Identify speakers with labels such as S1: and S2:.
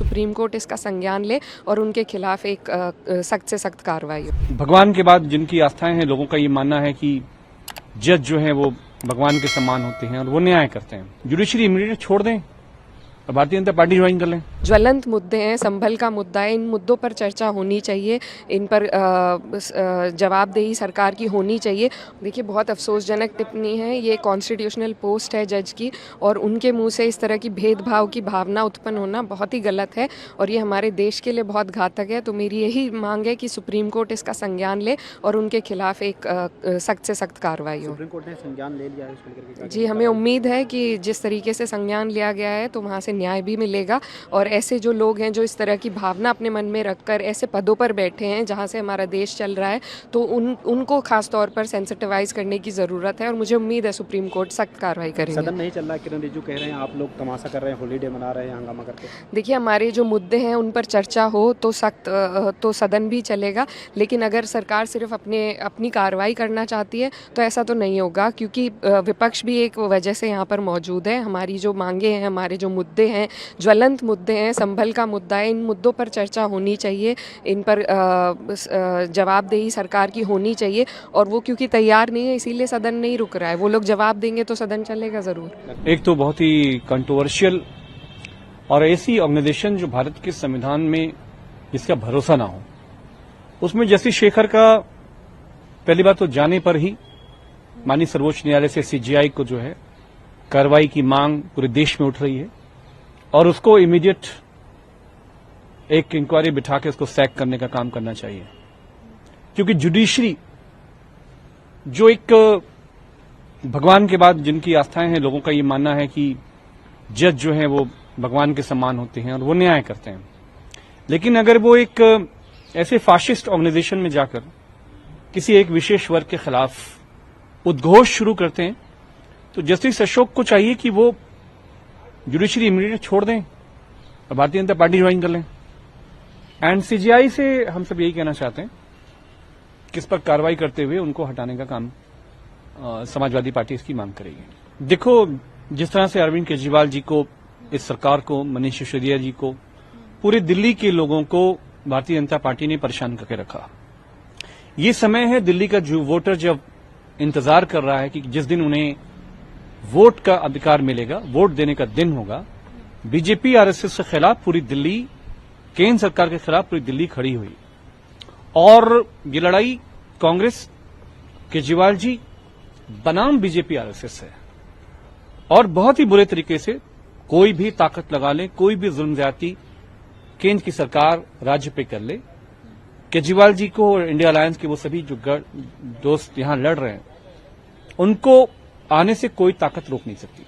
S1: Supreme court इसका संज्ञान ले और उनके खिलाफ एक सख्त से सख्त कार्रवाई हो।
S2: भगवान के बाद जिनकी आस्थाएं हैं, लोगों का ये मानना है कि जज जो है वो भगवान के समान होते हैं और वो न्याय करते हैं। जुडिशरी इमीडिएट छोड़ दें और भारतीय जनता पार्टी ज्वाइन कर लें।
S1: ज्वलंत मुद्दे हैं, संभल का मुद्दा है, इन मुद्दों पर चर्चा होनी चाहिए, इन पर जवाबदेही सरकार की होनी चाहिए। देखिए, बहुत अफसोसजनक टिप्पणी है, ये कॉन्स्टिट्यूशनल पोस्ट है जज की और उनके मुंह से इस तरह की भेदभाव की भावना उत्पन्न होना बहुत ही गलत है और ये हमारे देश के लिए बहुत घातक है। तो मेरी यही मांग है कि सुप्रीम कोर्ट इसका संज्ञान ले और उनके खिलाफ एक सख्त से सख्त कार्रवाई हो।
S3: सुप्रीम कोर्ट ने संज्ञान ले लिया है इसको लेकर के?
S1: जी, हमें उम्मीद है कि जिस तरीके से संज्ञान लिया गया है तो वहाँ से न्याय भी मिलेगा और ऐसे जो लोग हैं जो इस तरह की भावना अपने मन में रखकर ऐसे पदों पर बैठे हैं जहाँ से हमारा देश चल रहा है, तो उनको खास तौर पर सेंसिटिवाइज करने की ज़रूरत है और मुझे उम्मीद है सुप्रीम कोर्ट सख्त कार्रवाई करेंगे।
S3: सदन नहीं चल रहा, किरण रिजिजू कह रहे हैं आप लोग तमाशा कर रहे हैं, हॉलीडे मना रहे हैं हंगामा करके।
S1: देखिए, हमारे जो मुद्दे हैं उन पर चर्चा हो तो तो सदन भी चलेगा, लेकिन अगर सरकार सिर्फ अपनी कार्रवाई करना चाहती है तो ऐसा तो नहीं होगा, क्योंकि विपक्ष भी एक वजह से यहाँ पर मौजूद है। हमारी जो मांगे हैं, हमारे जो मुद्दे हैं, ज्वलंत मुद्दे हैं, संभल का मुद्दा है, इन मुद्दों पर चर्चा होनी चाहिए, इन पर जवाबदेही सरकार की होनी चाहिए और वो क्योंकि तैयार नहीं है इसीलिए सदन नहीं रुक रहा है। वो लोग जवाब देंगे तो सदन चलेगा ज़रूर।
S2: एक तो बहुत ही कंट्रोवर्शियल और ऐसी ऑर्गेनाइजेशन जो भारत के संविधान में जिसका भरोसा ना हो, उसमें जस्टिस शेखर का पहली बात तो जाने पर ही माननीय सर्वोच्च न्यायालय से सीजीआई को जो है कार्रवाई की मांग पूरे देश में उठ रही है और उसको इमीडिएट एक इंक्वायरी बिठा के उसको सैक करने का काम करना चाहिए, क्योंकि जुडिशरी जो एक भगवान के बाद जिनकी आस्थाएं हैं, लोगों का ये मानना है कि जज जो है वो भगवान के समान होते हैं और वो न्याय करते हैं। लेकिन अगर वो एक ऐसे फाशिस्ट ऑर्गेनाइजेशन में जाकर किसी एक विशेष वर्ग के खिलाफ उद्घोष शुरू करते हैं तो जस्टिस अशोक को चाहिए कि वो जुडिशरी इमीडिएट छोड़ दें और भारतीय जनता पार्टी ज्वाइन कर लें। एंड सीजीआई से हम सब यही कहना चाहते हैं कि इस पर कार्रवाई करते हुए उनको हटाने का काम समाजवादी पार्टी इसकी मांग करेगी। देखो, जिस तरह से अरविंद केजरीवाल जी को, इस सरकार को, मनीष सिसोदिया जी को, पूरे दिल्ली के लोगों को भारतीय जनता पार्टी ने परेशान करके रखा। ये समय है दिल्ली का जो वोटर जब इंतजार कर रहा है कि जिस दिन उन्हें वोट का अधिकार मिलेगा, वोट देने का दिन होगा। बीजेपी आरएसएस के खिलाफ पूरी दिल्ली, केंद्र सरकार के खिलाफ पूरी दिल्ली खड़ी हुई और ये लड़ाई कांग्रेस, केजरीवाल जी बनाम बीजेपी आरएसएस है और बहुत ही बुरे तरीके से कोई भी ताकत लगा ले, कोई भी जुल्म ज्यादती केंद्र की सरकार राज्य पे कर ले, केजरीवाल जी को और इंडिया अलायंस के वो सभी जो दोस्त यहां लड़ रहे हैं उनको आने से कोई ताकत रोक नहीं सकती।